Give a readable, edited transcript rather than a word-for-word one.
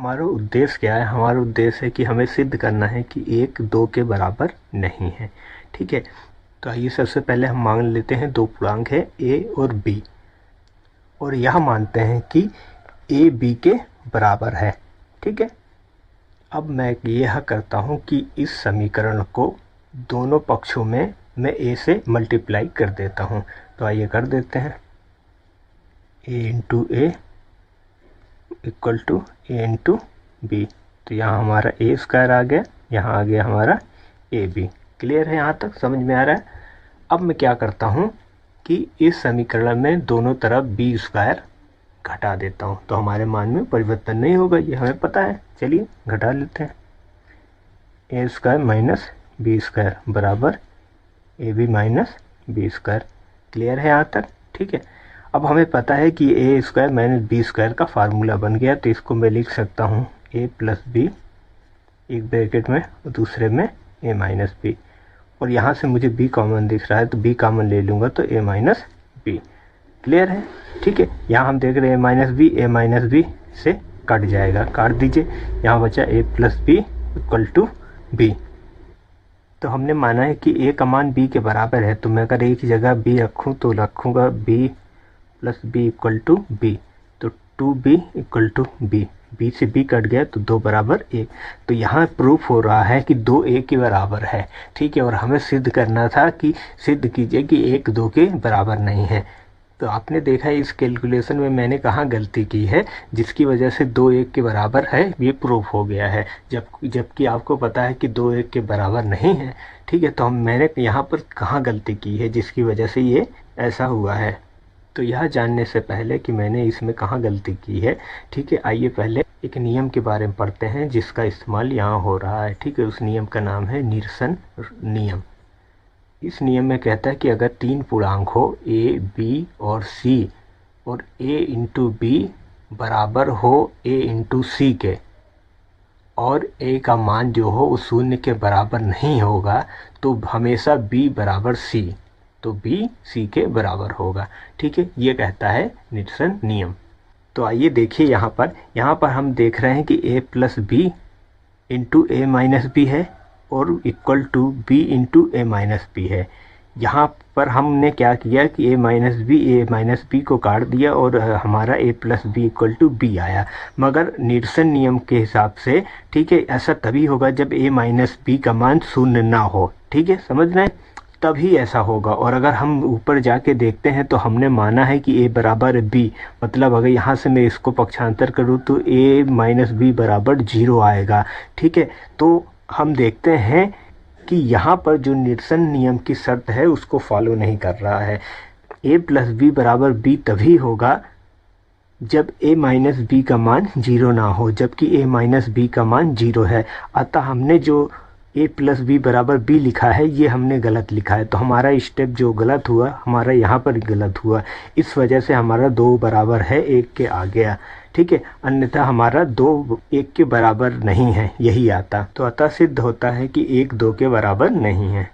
हमारा उद्देश्य क्या है? हमारा उद्देश्य है कि हमें सिद्ध करना है कि 1 2 के बराबर नहीं है। ठीक है, तो आइए सबसे पहले हम मान लेते हैं दो पूर्णांक है a और b, और यह मानते हैं कि a b के बराबर है। ठीक है, अब मैं यह करता हूँ कि इस समीकरण को दोनों पक्षों में मैं a से मल्टीप्लाई कर देता हूँ। तो आइए कर देते हैं, a into a equal to a into b. तो यहाँ हमारा ए स्क्वायर आ गया, यहाँ आ गया हमारा ए बी। क्लियर है? यहाँ तक समझ में आ रहा है? अब मैं क्या करता हूँ कि इस समीकरण में दोनों तरफ बी स्क्वायर घटा देता हूँ, तो हमारे मान में परिवर्तन नहीं होगा, ये हमें पता है। चलिए घटा लेते हैं, a square minus b square बराबर a b minus b square. Clear है यहाँ तक? ठीक है, अब हमें पता है कि ए स्क्वायर माइनस बी स्क्वायर का फार्मूला बन गया, तो इसको मैं लिख सकता हूँ ए प्लस बी, एक ब्रैकेट में दूसरे में ए माइनस बी, और यहाँ से मुझे बी कॉमन दिख रहा है तो बी कॉमन ले लूँगा तो ए माइनस बी। क्लियर है? ठीक है, यहाँ हम देख रहे हैं ए माइनस बी से कट जाएगा, काट दीजिए। यहाँ बचा A plus B equal to B. तो हमने माना है कि ए का मान बी के बराबर है, तो मैं अगर एक ही जगह बी रखूँ तो रखूँगा b plus B equal to B, तो 2b equal to b. B से बी कट गया तो 2 बराबर 1। तो यहाँ प्रूफ हो रहा है कि 2 1 के बराबर है। ठीक है, और हमें सिद्ध करना था कि सिद्ध कीजिए कि 1 2 के बराबर नहीं है। तो आपने देखा इस कैलकुलेशन में मैंने कहाँ गलती की है, जिसकी वजह से 2 1 के बराबर है, ये प्रूफ हो गया है, जबकि आपको पता है कि 2 1 के बराबर नहीं है। ठीक है, तो मैंने यहाँ पर कहाँ गलती की है जिसकी वजह से ये ऐसा हुआ है। तो यह जानने से पहले कि मैंने इसमें कहाँ गलती की है, ठीक है, आइए पहले एक नियम के बारे में पढ़ते हैं जिसका इस्तेमाल यहाँ हो रहा है। ठीक है, उस नियम का नाम है निरसन नियम। इस नियम में कहता है कि अगर 3 पूर्णांक हो a, b और c, और a इंटू बी बराबर हो a इंटू सी के, और a का मान जो हो वो 0 के बराबर नहीं होगा, तो हमेशा b बराबर c, तो b c के बराबर होगा। ठीक है, ये कहता है निरसन नियम। तो आइए देखिए, यहाँ पर हम देख रहे हैं कि a plus b into a minus b है और equal to b into a minus b है। यहाँ पर हमने क्या किया कि ए माइनस बी को काट दिया और हमारा A plus B equal to B आया। मगर निरसन नियम के हिसाब से, ठीक है, ऐसा तभी होगा जब ए माइनस बी का मान 0 ना हो। ठीक है, समझ रहे हैं? तभी ऐसा होगा। और अगर हम ऊपर जाके देखते हैं तो हमने माना है कि a बराबर b, मतलब अगर यहाँ से मैं इसको पक्षांतर करूँ तो a माइनस बी बराबर 0 आएगा। ठीक है, तो हम देखते हैं कि यहाँ पर जो निरसन नियम की शर्त है उसको फॉलो नहीं कर रहा है। a प्लस बी बराबर b तभी होगा जब a माइनस बी का मान 0 ना हो, जबकि a माइनस बी का मान 0 है। अतः हमने जो a प्लस बी बराबर b लिखा है ये हमने गलत लिखा है, तो हमारा स्टेप जो गलत हुआ हमारा यहाँ पर गलत हुआ। इस वजह से हमारा 2 बराबर है 1 के आ गया। ठीक है, अन्यथा हमारा 2 1 के बराबर नहीं है, यही आता। तो अतः सिद्ध होता है कि 1 2 के बराबर नहीं है।